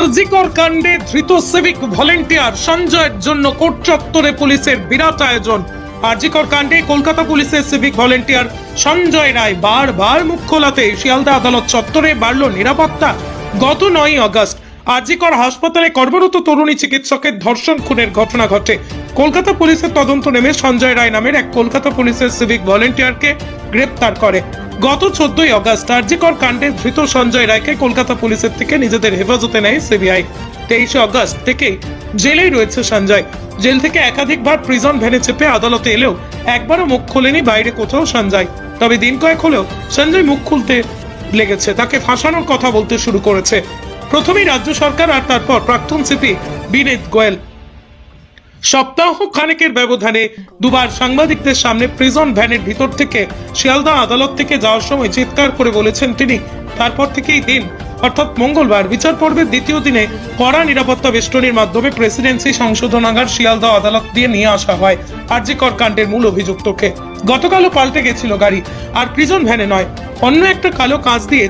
আরজিকর কাণ্ডে ধৃত civic volunteer সঞ্জয়ের জন্য কোর্ট চত্বরে পুলিশের বিরাট আয়োজন। আরজিকর কাণ্ডে কলকাতা পুলিশের সিভিক ভলেন্টিয়ার সঞ্জয় রায় বারবার মুখ খোলাতে শিয়ালদা আদালত চত্বরে বাড়ল নিরাপত্তা। গত 9 আগস্ট আরজিকর হাসপাতালে কর্মরত তরুণী চিকিৎসকের ধর্ষণ খুনের ঘটনা ঘটে। কলকাতা পুলিশের তদন্ত নেমে সঞ্জয় রায় নামের এক কলকাতা পুলিশের সিভিক ভলেন্টিয়ারকে গ্রেপ্তার করে। গত 14 আগস্ট আরজিকর কাণ্ডে ধৃত সঞ্জয় রায়কে কলকাতা পুলিশের থেকে নিজেদের হেফাজতে নেয় সিবিআই। 23 আগস্ট থেকে জেলেই রয়েছে সঞ্জয়। জেল থেকে একাধিকবার প্রিজন ভ্যানে চেপে আদালতে এলেও একবারও মুখ খোলেনি বাইরে কোথাও সঞ্জয়। তবে দিন কয়েক হলেও সঞ্জয় মুখ খুলতে লেগেছে, তাকে ফাঁসানোর কথা বলতে শুরু করেছে। প্রথমেই রাজ্য সরকার আর তারপর প্রাক্তন সিপি বিনীত গোয়েল। সপ্তাহ খানেকের ব্যবধানে দুবার সাংবাদিকদের সামনে প্রিজন ভ্যানের ভিতর থেকে শিয়ালদা আদালত থেকে যাওয়ার সময় চিৎকার করে বলেছেন তিনি। তারপর থেকেই দিন অর্থাৎ মঙ্গলবার বিচার পর্বের দ্বিতীয় দিনে কড়া নিরাপত্তা বেষ্টনীর মাধ্যমে প্রেসিডেন্সি সংশোধনাগার শিয়ালদা আদালত দিয়ে নিয়ে আসা হয় আরজিকর কাণ্ডের মূল অভিযুক্তকে। গতকালও পাল্টে গেছিল গাড়ি, আর প্রিজন ভ্যানে নয়, অন্য একটা কালো কাঁচ দিয়ে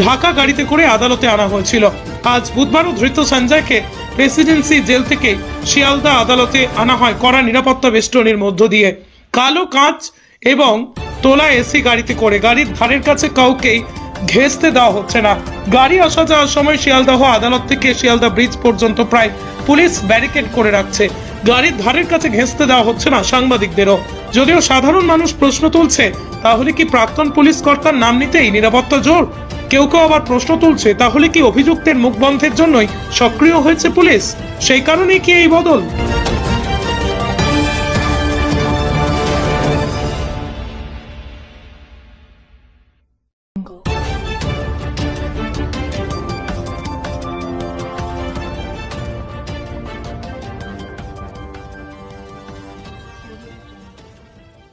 ঢাকা গাড়িতে করে আদালতে আনা হয়েছিল। আজ বুধবারও ধৃত সঞ্জয়কে প্রেসিডেন্সি জেল থেকে শিয়ালদা আদালতে আনা হয় কড়া নিরাপত্তা বেষ্টনীর মধ্য দিয়ে। কালো কাঁচ এবং তোলা এসি গাড়িতে করে গাড়ির ধারের কাছে কাউকেই ঘেঁষতে দেওয়া হচ্ছে না। গাড়ি আসা যাওয়ার সময় শিয়ালদাহ আদালত থেকে শিয়ালদা ব্রিজ পর্যন্ত প্রায় পুলিশ ব্যারিকেড করে রাখছে। গাড়ির ধারের কাছে ঘেঁষতে দেওয়া হচ্ছে না সাংবাদিকদেরও। যদিও সাধারণ মানুষ প্রশ্ন তুলছে, তাহলে কি প্রাক্তন পুলিশ কর্তার নাম নিতেই নিরাপত্তা জোর? কেউ কেউ আবার প্রশ্ন তুলছে, তাহলে কি অভিযুক্তের মুখ বন্ধের জন্যই সক্রিয় হয়েছে পুলিশ? সেই কারণেই কি এই বদল?